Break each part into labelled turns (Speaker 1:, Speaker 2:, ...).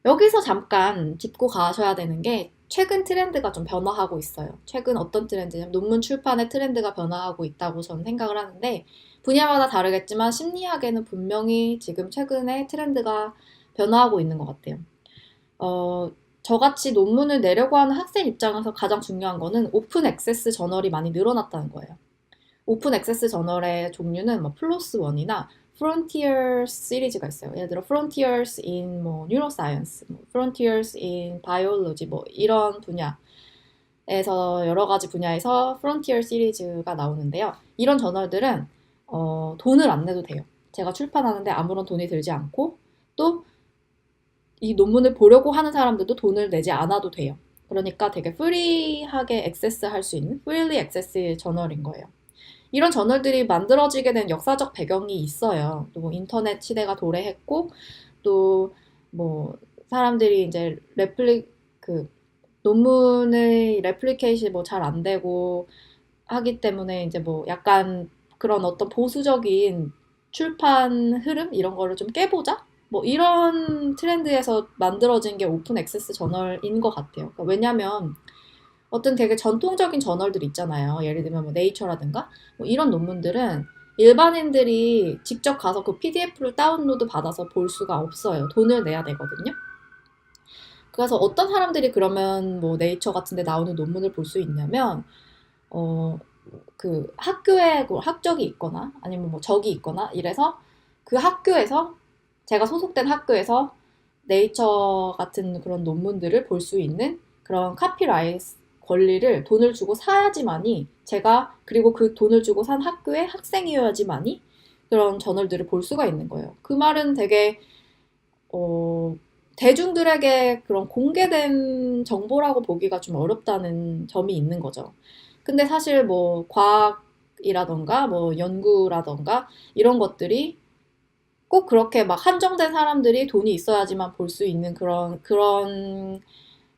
Speaker 1: 여기서 잠깐 짚고 가셔야 되는 게 최근 트렌드가 좀 변화하고 있어요. 최근 어떤 트렌드냐면 논문 출판의 트렌드가 변화하고 있다고 저는 생각을 하는데 분야마다 다르겠지만 심리학에는 분명히 지금 최근에 트렌드가 변화하고 있는 것 같아요. 어, 저같이 논문을 내려고 하는 학생 입장에서 가장 중요한 거는 오픈 액세스 저널이 많이 늘어났다는 거예요. 오픈 액세스 저널의 종류는 뭐 플로스 원이나 Frontiers 시리즈가 있어요. 예를 들어 Frontiers in 뭐 Neuroscience, 뭐 Frontiers in Biology 뭐 이런 분야에서 여러 가지 분야에서 Frontier 시리즈가 나오는데요. 이런 저널들은 돈을 안 내도 돼요. 제가 출판하는데 아무런 돈이 들지 않고 또 이 논문을 보려고 하는 사람들도 돈을 내지 않아도 돼요. 그러니까 되게 프리하게 액세스할 수 있는 프리리 액세스 저널인 거예요. 이런 저널들이 만들어지게 된 역사적 배경이 있어요. 또 인터넷 시대가 도래했고 또 뭐 사람들이 이제 그 논문의 레플리케이션이 뭐 잘 안 되고 하기 때문에 이제 뭐 약간 그런 어떤 보수적인 출판 흐름 이런 거를 좀 깨보자? 뭐 이런 트렌드에서 만들어진 게 오픈 액세스 저널인 것 같아요. 그러니까 왜냐면 어떤 되게 전통적인 저널들 있잖아요. 예를 들면 뭐 네이처라든가 뭐 이런 논문들은 일반인들이 직접 가서 그 PDF를 다운로드 받아서 볼 수가 없어요. 돈을 내야 되거든요. 그래서 어떤 사람들이 그러면 뭐 네이처 같은 데 나오는 논문을 볼 수 있냐면 어, 그 학교에 그 학적이 있거나 아니면 뭐 적이 있거나 이래서 그 학교에서 제가 소속된 학교에서 네이처 같은 그런 논문들을 볼 수 있는 그런 카피라이트 권리를 돈을 주고 사야지만이 제가 그리고 그 돈을 주고 산 학교의 학생이어야지만이 그런 저널들을 볼 수가 있는 거예요. 그 말은 되게 어, 대중들에게 그런 공개된 정보라고 보기가 좀 어렵다는 점이 있는 거죠. 근데 사실 뭐 과학이라던가 뭐 연구라던가 이런 것들이 꼭 그렇게 막 한정된 사람들이 돈이 있어야지만 볼 수 있는 그런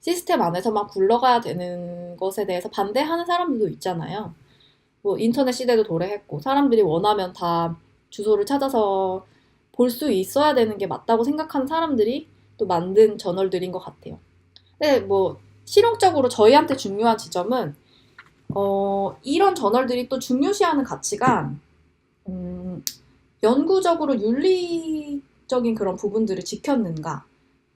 Speaker 1: 시스템 안에서만 굴러가야 되는 것에 대해서 반대하는 사람들도 있잖아요. 뭐 인터넷 시대도 도래했고 사람들이 원하면 다 주소를 찾아서 볼 수 있어야 되는 게 맞다고 생각하는 사람들이 또 만든 저널들인 것 같아요. 근데 뭐 실용적으로 저희한테 중요한 지점은 이런 저널들이 또 중요시하는 가치가 음, 연구적으로 윤리적인 그런 부분들을 지켰는가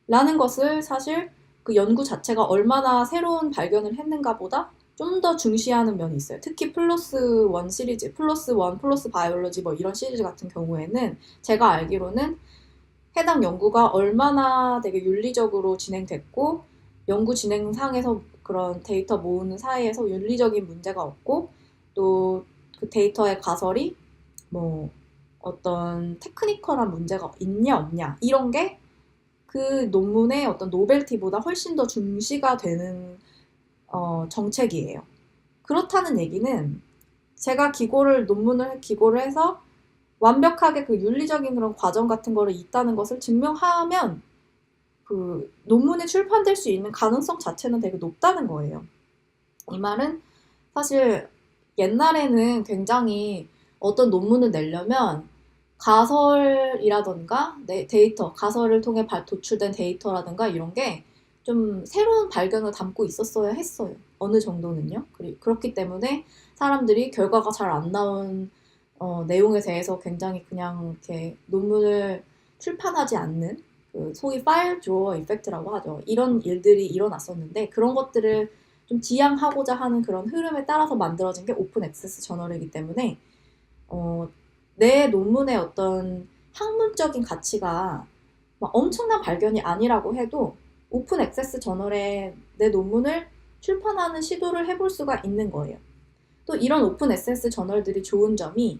Speaker 1: 라는 것을 사실 그 연구 자체가 얼마나 새로운 발견을 했는가 보다 좀 더 중시하는 면이 있어요. 특히 플러스 원 시리즈, 플러스 원, 플러스 바이올로지 뭐 이런 시리즈 같은 경우에는 제가 알기로는 해당 연구가 얼마나 되게 윤리적으로 진행됐고 연구 진행상에서 그런 데이터 모으는 사이에서 윤리적인 문제가 없고 또 그 데이터의 가설이 뭐 어떤 테크니컬한 문제가 있냐 없냐 이런 게 그 논문의 어떤 노벨티보다 훨씬 더 중시가 되는 정책이에요. 그렇다는 얘기는 제가 논문을 기고를 해서 완벽하게 그 윤리적인 그런 과정 같은 거를 있다는 것을 증명하면 그 논문이 출판될 수 있는 가능성 자체는 되게 높다는 거예요. 이 말은 사실 옛날에는 굉장히 어떤 논문을 내려면 가설이라던가 데이터, 가설을 통해 도출된 데이터라던가 이런 게 좀 새로운 발견을 담고 있었어야 했어요. 어느 정도는요. 그렇기 때문에 사람들이 결과가 잘 안 나온 내용에 대해서 굉장히 그냥 이렇게 논문을 출판하지 않는 그 소위 파일 드로어 이펙트라고 하죠. 이런 일들이 일어났었는데 그런 것들을 좀 지양하고자 하는 그런 흐름에 따라서 만들어진 게 오픈 액세스 저널이기 때문에 어, 내 논문의 어떤 학문적인 가치가 막 엄청난 발견이 아니라고 해도 오픈 액세스 저널에 내 논문을 출판하는 시도를 해볼 수가 있는 거예요. 또 이런 오픈 액세스 저널들이 좋은 점이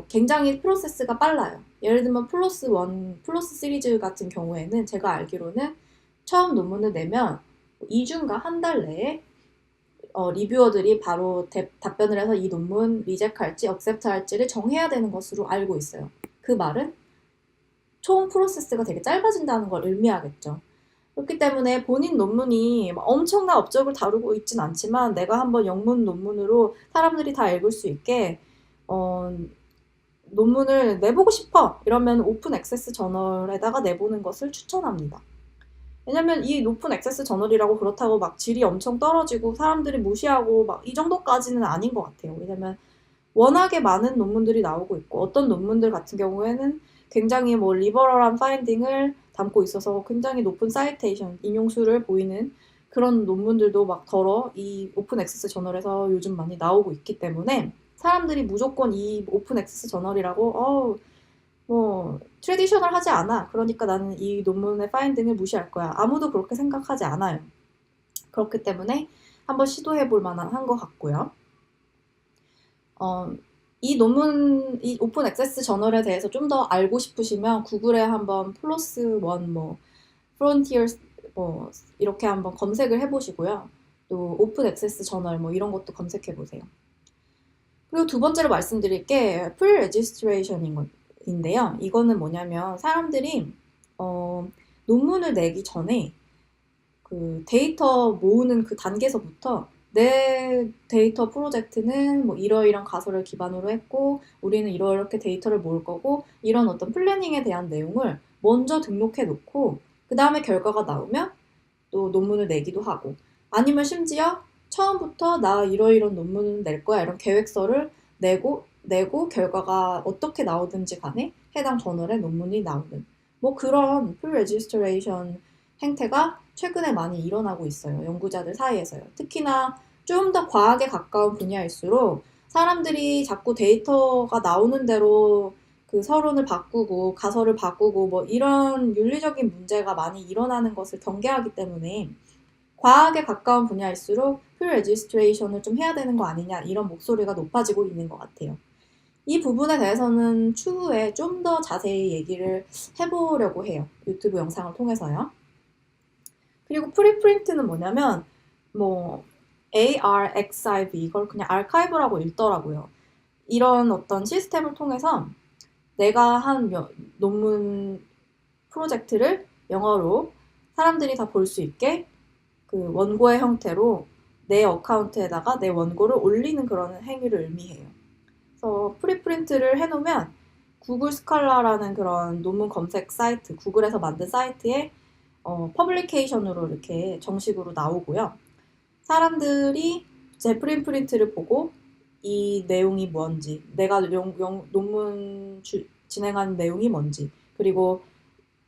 Speaker 1: 굉장히 프로세스가 빨라요. 예를 들면 플러스 원, 플러스 시리즈 같은 경우에는 제가 알기로는 처음 논문을 내면 2주인가 한 달 내에 리뷰어들이 바로 답변을 해서 이 논문 리젝할지 억셉트 할지를 정해야 되는 것으로 알고 있어요. 그 말은 총 프로세스가 되게 짧아진다는 걸 의미하겠죠. 그렇기 때문에 본인 논문이 엄청난 업적을 다루고 있진 않지만 내가 한번 영문 논문으로 사람들이 다 읽을 수 있게 어, 논문을 내보고 싶어 이러면 오픈 액세스 저널에다가 내보는 것을 추천합니다. 왜냐면 이 높은 액세스 저널이라고 그렇다고 막 질이 엄청 떨어지고 사람들이 무시하고 막 이 정도까지는 아닌 것 같아요. 왜냐면 워낙에 많은 논문들이 나오고 있고 어떤 논문들 같은 경우에는 굉장히 뭐 리버럴한 파인딩을 담고 있어서 굉장히 높은 사이테이션, 인용수를 보이는 그런 논문들도 막 더러 이 오픈 액세스 저널에서 요즘 많이 나오고 있기 때문에 사람들이 무조건 이 오픈 액세스 저널이라고 뭐 트레디셔널 하지 않아. 그러니까 나는 이 논문의 파인딩을 무시할 거야. 아무도 그렇게 생각하지 않아요. 그렇기 때문에 한번 시도해 볼 만한 한 것 같고요. 이 오픈 액세스 저널에 대해서 좀 더 알고 싶으시면 구글에 한번 플러스 원, 뭐, 프론티어스, 뭐, 이렇게 한번 검색을 해보시고요. 또 오픈 액세스 저널 뭐 이런 것도 검색해 보세요. 그리고 두 번째로 말씀드릴 게 프리-레지스트레이션인데요. 이거는 뭐냐면 사람들이 논문을 내기 전에 그 데이터 모으는 그 단계에서부터 내 데이터 프로젝트는 뭐 이러이런 가설을 기반으로 했고 우리는 이렇게 데이터를 모을 거고 이런 어떤 플래닝에 대한 내용을 먼저 등록해 놓고 그 다음에 결과가 나오면 또 논문을 내기도 하고 아니면 심지어 처음부터 나 이러이런 논문을 낼 거야 이런 계획서를 내고 결과가 어떻게 나오든지 간에 해당 저널에 논문이 나오는 뭐 그런 프리-레지스트레이션 행태가 최근에 많이 일어나고 있어요. 연구자들 사이에서요. 특히나 좀 더 과학에 가까운 분야일수록 사람들이 자꾸 데이터가 나오는 대로 그 서론을 바꾸고 가설을 바꾸고 뭐 이런 윤리적인 문제가 많이 일어나는 것을 경계하기 때문에 과학에 가까운 분야일수록 프리-레지스트레이션을 좀 해야 되는 거 아니냐 이런 목소리가 높아지고 있는 것 같아요. 이 부분에 대해서는 추후에 좀 더 자세히 얘기를 해보려고 해요. 유튜브 영상을 통해서요. 그리고 프리프린트는 뭐냐면 뭐 ARXIV 이걸 그냥 아카이브라고 읽더라고요. 이런 어떤 시스템을 통해서 내가 한 논문 프로젝트를 영어로 사람들이 다 볼 수 있게 그 원고의 형태로 내 어카운트에다가 내 원고를 올리는 그런 행위를 의미해요. 그래서 프리프린트를 해놓으면 구글 스칼라라는 그런 논문 검색 사이트, 구글에서 만든 사이트에 퍼블리케이션으로 이렇게 정식으로 나오고요. 사람들이 제 프린트를 보고 이 내용이 뭔지, 내가 논문 진행한 내용이 뭔지, 그리고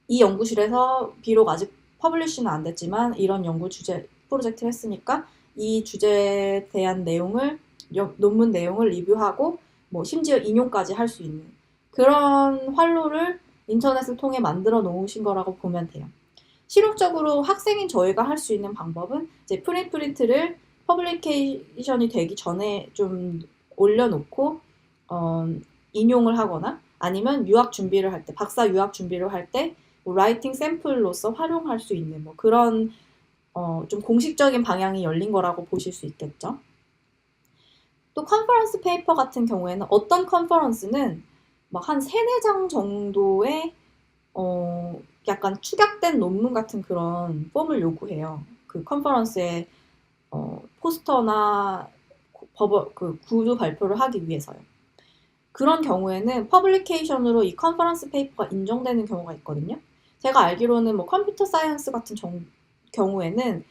Speaker 1: 이 연구실에서 비록 아직 퍼블리시는 안 됐지만 이런 연구 주제 프로젝트를 했으니까 이 주제에 대한 내용을 논문 내용을 리뷰하고 뭐 심지어 인용까지 할 수 있는 그런 활로를 인터넷을 통해 만들어 놓으신 거라고 보면 돼요. 실용적으로 학생인 저희가 할 수 있는 방법은 이제 프린트를 퍼블리케이션이 되기 전에 좀 올려놓고 인용을 하거나 아니면 유학 준비를 할 때, 박사 유학 준비를 할 때 뭐 라이팅 샘플로서 활용할 수 있는 뭐 그런 좀 공식적인 방향이 열린 거라고 보실 수 있겠죠. 또 컨퍼런스 페이퍼 같은 경우에는 어떤 컨퍼런스는 막 한 3-4장 정도의 약간 축약된 논문 같은 그런 폼을 요구해요. 그 컨퍼런스에 포스터나 그 구조 발표를 하기 위해서요. 그런 경우에는 퍼블리케이션으로 이 컨퍼런스 페이퍼가 인정되는 경우가 있거든요. 제가 알기로는 뭐 컴퓨터 사이언스 같은 경우에는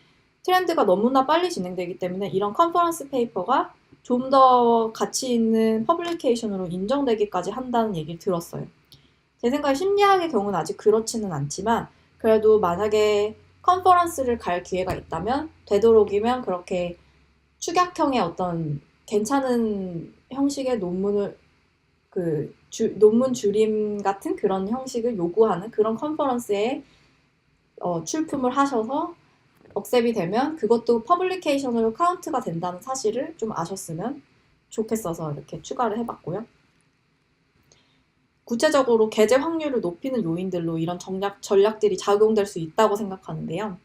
Speaker 1: 트렌드가 너무나 빨리 진행되기 때문에 이런 컨퍼런스 페이퍼가 좀 더 가치 있는 퍼블리케이션으로 인정되기까지 한다는 얘기를 들었어요. 제 생각에 심리학의 경우는 아직 그렇지는 않지만 그래도 만약에 컨퍼런스를 갈 기회가 있다면 되도록이면 그렇게 축약형의 어떤 괜찮은 형식의 논문을 논문 줄임 같은 그런 형식을 요구하는 그런 컨퍼런스에 출품을 하셔서 억셉이 되면 그것도 퍼블리케이션으로 카운트가 된다는 사실을 좀 아셨으면 좋겠어서 이렇게 추가를 해봤고요. 구체적으로 게재 확률을 높이는 요인들로 이런 전략들이 작용될 수 있다고 생각하는데요.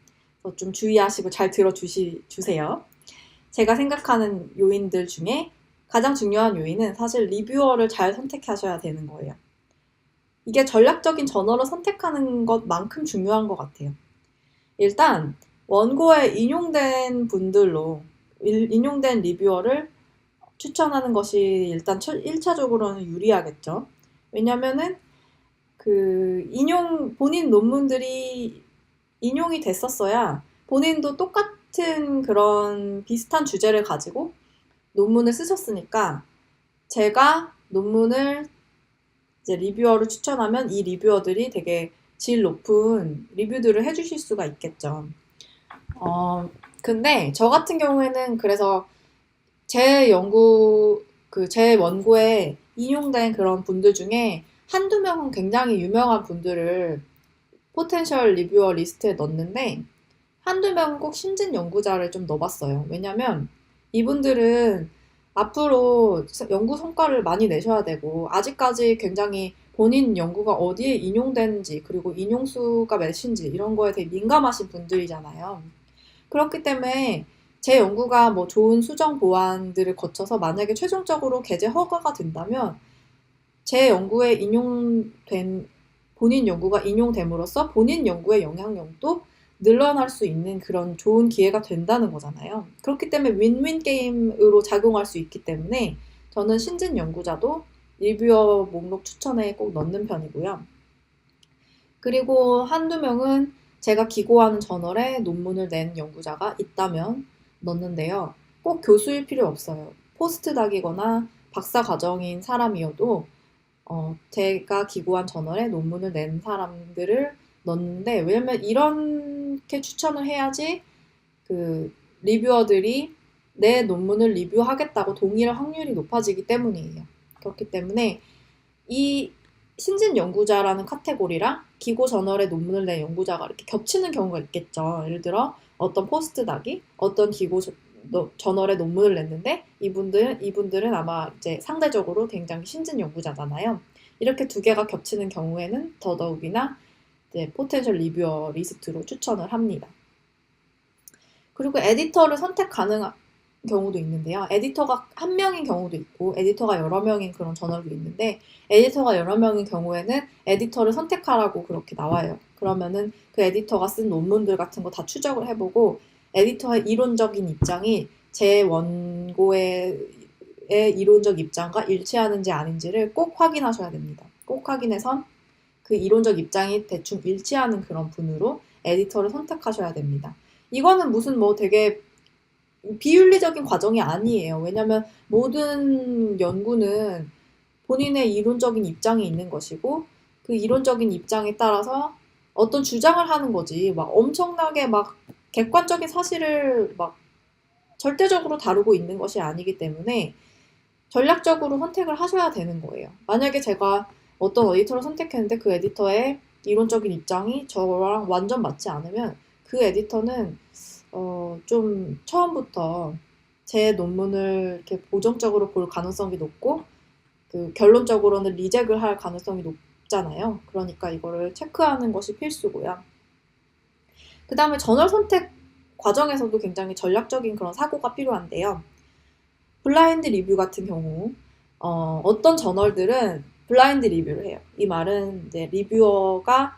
Speaker 1: 좀 주의하시고 잘 들어주세요. 제가 생각하는 요인들 중에 가장 중요한 요인은 사실 리뷰어를 잘 선택하셔야 되는 거예요. 이게 전략적인 저널을 선택하는 것만큼 중요한 것 같아요. 일단 원고에 인용된 분들로 인용된 리뷰어를 추천하는 것이 일단 1차적으로는 유리하겠죠. 왜냐면은 본인 논문들이 인용이 됐었어야 본인도 똑같은 그런 비슷한 주제를 가지고 논문을 쓰셨으니까 제가 논문을 이제 리뷰어를 추천하면 이 리뷰어들이 되게 질 높은 리뷰들을 해주실 수가 있겠죠. 어, 근데 저 같은 경우에는 그래서 제 제 원고에 인용된 그런 분들 중에 한두 명은 굉장히 유명한 분들을 포텐셜 리뷰어 리스트에 넣었는데 한두 명은 꼭 신진 연구자를 좀 넣어봤어요. 왜냐면 이분들은 앞으로 연구 성과를 많이 내셔야 되고 아직까지 굉장히 본인 연구가 어디에 인용되는지 그리고 인용수가 몇인지 이런 거에 되게 민감하신 분들이잖아요. 그렇기 때문에 제 연구가 뭐 좋은 수정 보완들을 거쳐서 만약에 최종적으로 게재 허가가 된다면 제 연구에 인용된 본인 연구가 인용됨으로써 본인 연구의 영향력도 늘어날 수 있는 그런 좋은 기회가 된다는 거잖아요. 그렇기 때문에 윈윈 게임으로 작용할 수 있기 때문에 저는 신진 연구자도 리뷰어 목록 추천에 꼭 넣는 편이고요. 그리고 한두 명은 제가 기고하는 저널에 논문을 낸 연구자가 있다면 넣는데요. 꼭 교수일 필요 없어요. 포스트닥이거나 박사 과정인 사람이어도 제가 기고한 저널에 논문을 낸 사람들을 넣는데 왜냐면 이렇게 추천을 해야지 그 리뷰어들이 내 논문을 리뷰하겠다고 동의할 확률이 높아지기 때문이에요. 그렇기 때문에 이 신진 연구자라는 카테고리랑 기고 저널에 논문을 낸 연구자가 이렇게 겹치는 경우가 있겠죠. 예를 들어 어떤 포스트닥이 어떤 저널에 논문을 냈는데 이분들은 아마 이제 상대적으로 굉장히 신진 연구자잖아요. 이렇게 두 개가 겹치는 경우에는 더더욱이나 이제 포텐셜 리뷰어 리스트로 추천을 합니다. 그리고 에디터를 선택 가능한 경우도 있는데요. 에디터가 한 명인 경우도 있고 에디터가 여러 명인 그런 저널도 있는데 에디터가 여러 명인 경우에는 에디터를 선택하라고 그렇게 나와요. 그러면은 그 에디터가 쓴 논문들 같은 거 다 추적을 해보고 에디터의 이론적인 입장이 제 원고의 이론적 입장과 일치하는지 아닌지를 꼭 확인하셔야 됩니다. 꼭 확인해서 그 이론적 입장이 대충 일치하는 그런 분으로 에디터를 선택하셔야 됩니다. 이거는 무슨 뭐 되게 비윤리적인 과정이 아니에요. 왜냐면 모든 연구는 본인의 이론적인 입장이 있는 것이고 그 이론적인 입장에 따라서 어떤 주장을 하는 거지 막 엄청나게 막 객관적인 사실을 막 절대적으로 다루고 있는 것이 아니기 때문에 전략적으로 선택을 하셔야 되는 거예요. 만약에 제가 어떤 에디터를 선택했는데 그 에디터의 이론적인 입장이 저랑 완전 맞지 않으면 그 에디터는 좀 처음부터 제 논문을 이렇게 보정적으로 볼 가능성이 높고 그 결론적으로는 리젝을 할 가능성이 높잖아요. 그러니까 이거를 체크하는 것이 필수고요. 그 다음에 저널 선택 과정에서도 굉장히 전략적인 그런 사고가 필요한데요. 블라인드 리뷰 같은 경우 어떤 저널들은 블라인드 리뷰를 해요. 이 말은 이제 리뷰어가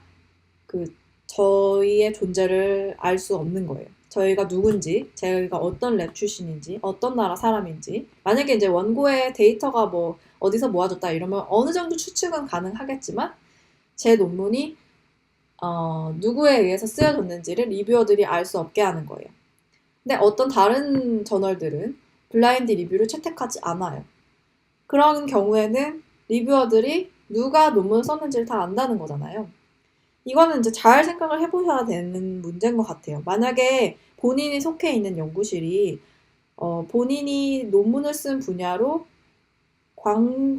Speaker 1: 그 저희의 존재를 알 수 없는 거예요. 저희가 누군지, 저희가 어떤 랩 출신인지, 어떤 나라 사람인지. 만약에 이제 원고에 데이터가 뭐 어디서 모아졌다 이러면 어느 정도 추측은 가능하겠지만 제 논문이 누구에 의해서 쓰여졌는지를 리뷰어들이 알 수 없게 하는 거예요. 근데 어떤 다른 저널들은 블라인드 리뷰를 채택하지 않아요. 그런 경우에는 리뷰어들이 누가 논문을 썼는지를 다 안다는 거잖아요. 이거는 이제 잘 생각을 해보셔야 되는 문제인 것 같아요. 만약에 본인이 속해 있는 연구실이 본인이 논문을 쓴 분야로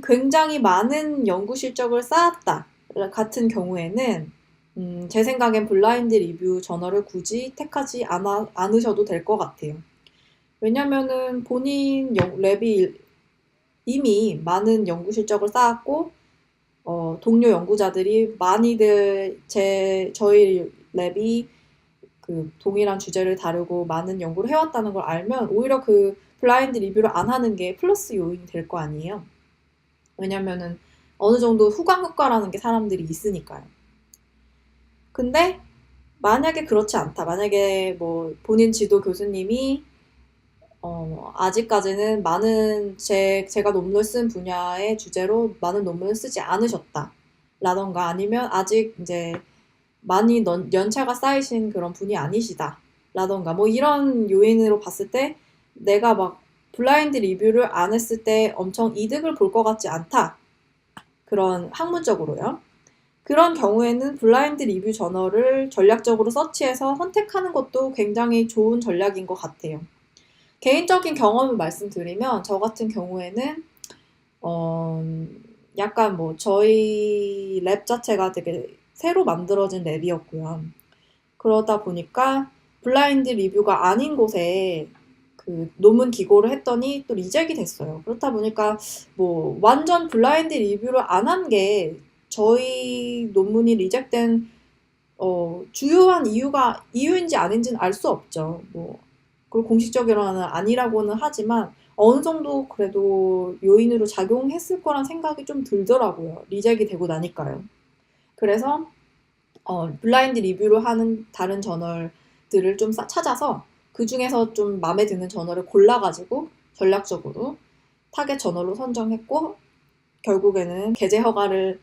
Speaker 1: 굉장히 많은 연구 실적을 쌓았다 같은 경우에는 제 생각엔 블라인드 리뷰 저널을 굳이 택하지 않으셔도 될 것 같아요. 왜냐면은 본인 랩이 이미 많은 연구 실적을 쌓았고 동료 연구자들이 많이들 저희 랩이 그 동일한 주제를 다루고 많은 연구를 해왔다는 걸 알면 오히려 그 블라인드 리뷰를 안 하는 게 플러스 요인이 될 거 아니에요. 왜냐면은 어느 정도 후광 효과라는 게 사람들이 있으니까요. 근데 만약에 그렇지 않다. 만약에 뭐 본인 지도 교수님이 아직까지는 제가 논문을 쓴 분야의 주제로 많은 논문을 쓰지 않으셨다. 라던가 아니면 아직 이제 많이 연차가 쌓이신 그런 분이 아니시다 라던가 뭐 이런 요인으로 봤을 때 내가 막 블라인드 리뷰를 안 했을 때 엄청 이득을 볼 것 같지 않다. 그런 학문적으로요. 그런 경우에는 블라인드 리뷰 저널을 전략적으로 서치해서 선택하는 것도 굉장히 좋은 전략인 것 같아요. 개인적인 경험을 말씀드리면 저 같은 경우에는 어, 약간 뭐 저희 랩 자체가 되게 새로 만들어진 랩이었고요. 그러다 보니까 블라인드 리뷰가 아닌 곳에 그 논문 기고를 했더니 또 리젝이 됐어요. 그렇다 보니까 뭐 완전 블라인드 리뷰를 안 한 게 저희 논문이 리젝된 주요한 이유인지 아닌지는 알 수 없죠. 뭐 그리고 공식적으로는 아니라고는 하지만 어느 정도 그래도 요인으로 작용했을 거란 생각이 좀 들더라고요. 리젝이 되고 나니까요. 그래서 블라인드 리뷰를 하는 다른 저널들을 좀 찾아서 그 중에서 좀 마음에 드는 저널을 골라가지고 전략적으로 타겟 저널로 선정했고 결국에는 게재 허가를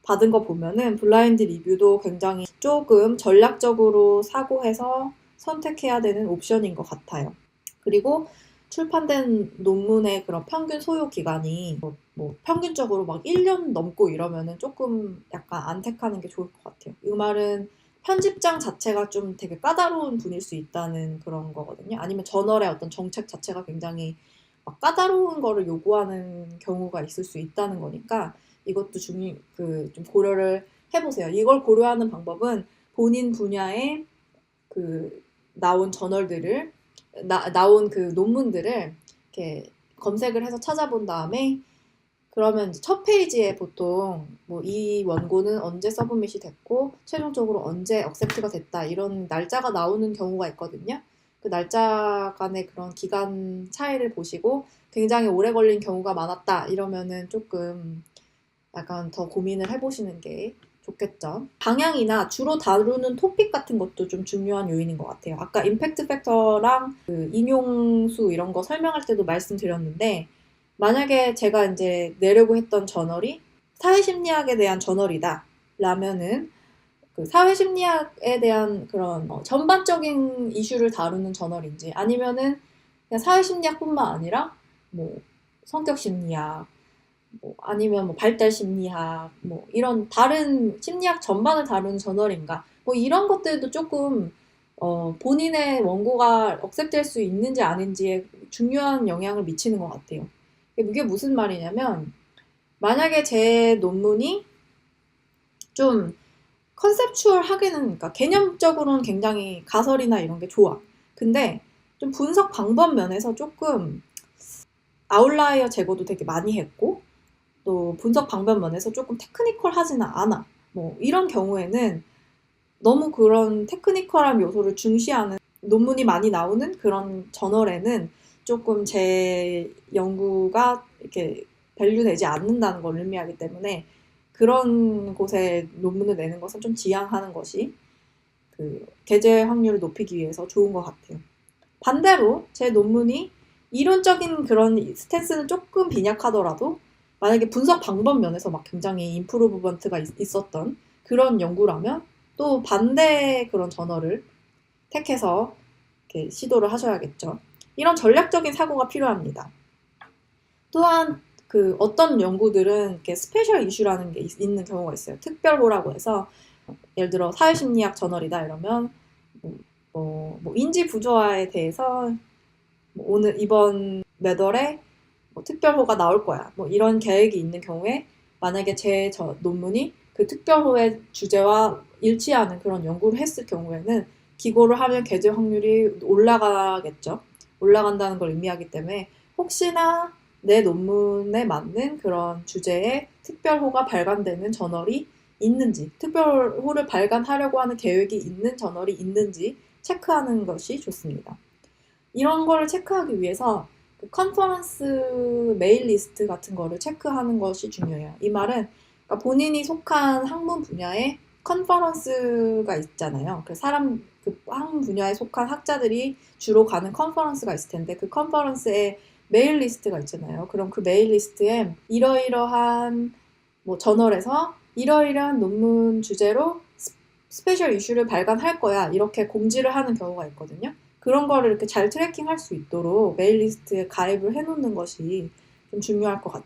Speaker 1: 받은 거 보면은 블라인드 리뷰도 굉장히 조금 전략적으로 사고해서 선택해야 되는 옵션인 것 같아요. 그리고 출판된 논문의 그런 평균 소요 기간이 뭐 평균적으로 막 1년 넘고 이러면은 조금 약간 안 택하는 게 좋을 것 같아요. 이 말은 편집장 자체가 좀 되게 까다로운 분일 수 있다는 그런 거거든요. 아니면 저널의 어떤 정책 자체가 굉장히 막 까다로운 거를 요구하는 경우가 있을 수 있다는 거니까 이것도 좀 고려를 해보세요. 이걸 고려하는 방법은 본인 분야의 그 나온 저널들을 나온 그 논문들을 이렇게 검색을 해서 찾아본 다음에 그러면 이제 첫 페이지에 보통 뭐 이 원고는 언제 서브밋이 됐고 최종적으로 언제 억셉트가 됐다 이런 날짜가 나오는 경우가 있거든요. 그 날짜 간의 그런 기간 차이를 보시고 굉장히 오래 걸린 경우가 많았다 이러면은 조금 약간 더 고민을 해보시는 게 좋겠죠. 방향이나 주로 다루는 토픽 같은 것도 좀 중요한 요인인 것 같아요. 아까 임팩트 팩터랑 그 인용수 이런 거 설명할 때도 말씀드렸는데 만약에 제가 이제 내려고 했던 저널이 사회심리학에 대한 저널이다 라면은 그 사회심리학에 대한 그런 전반적인 이슈를 다루는 저널인지 아니면은 그냥 사회심리학뿐만 아니라 뭐 성격심리학 뭐 아니면 뭐 발달 심리학, 뭐 이런 다른 심리학 전반을 다루는 저널인가, 뭐 이런 것들도 조금 본인의 원고가 억셉될 수 있는지 아닌지에 중요한 영향을 미치는 것 같아요. 이게 무슨 말이냐면 만약에 제 논문이 좀 컨셉추얼하게는 그러니까 개념적으로는 굉장히 가설이나 이런 게 좋아. 근데 좀 분석 방법 면에서 조금 아웃라이어 제거도 되게 많이 했고 또 분석 방법 면에서 조금 테크니컬하지는 않아. 뭐 이런 경우에는 너무 그런 테크니컬한 요소를 중시하는 논문이 많이 나오는 그런 저널에는 조금 제 연구가 이렇게 밸류되지 않는다는 걸 의미하기 때문에 그런 곳에 논문을 내는 것은 좀 지양하는 것이 그 게재 확률을 높이기 위해서 좋은 것 같아요. 반대로 제 논문이 이론적인 그런 스탠스는 조금 빈약하더라도 만약에 분석 방법 면에서 막 굉장히 임프루브먼트가 있었던 그런 연구라면 또 반대 그런 저널을 택해서 이렇게 시도를 하셔야겠죠. 이런 전략적인 사고가 필요합니다. 또한 그 어떤 연구들은 이렇게 스페셜 이슈라는 게 있는 경우가 있어요. 특별호라고 해서 예를 들어 사회심리학 저널이다 이러면 뭐 인지 부조화에 대해서 뭐 오늘 이번 매달에 뭐 특별호가 나올 거야. 뭐 이런 계획이 있는 경우에 만약에 제 논문이 그 특별호의 주제와 일치하는 그런 연구를 했을 경우에는 기고를 하면 게재 확률이 올라가겠죠. 올라간다는 걸 의미하기 때문에 혹시나 내 논문에 맞는 그런 주제의 특별호가 발간되는 저널이 있는지, 특별호를 발간하려고 하는 계획이 있는 저널이 있는지 체크하는 것이 좋습니다. 이런 거를 체크하기 위해서 그 컨퍼런스 메일 리스트 같은 거를 체크하는 것이 중요해요. 이 말은 그러니까 본인이 속한 학문 분야에 컨퍼런스가 있잖아요. 그 학문 분야에 속한 학자들이 주로 가는 컨퍼런스가 있을 텐데 그 컨퍼런스에 메일 리스트가 있잖아요. 그럼 그 메일 리스트에 이러이러한 뭐 저널에서 이러이러한 논문 주제로 스페셜 이슈를 발간할 거야 이렇게 공지를 하는 경우가 있거든요. 그런 거를 이렇게 잘 트래킹할 수 있도록 메일 리스트에 가입을 해놓는 것이 좀 중요할 것 같아요.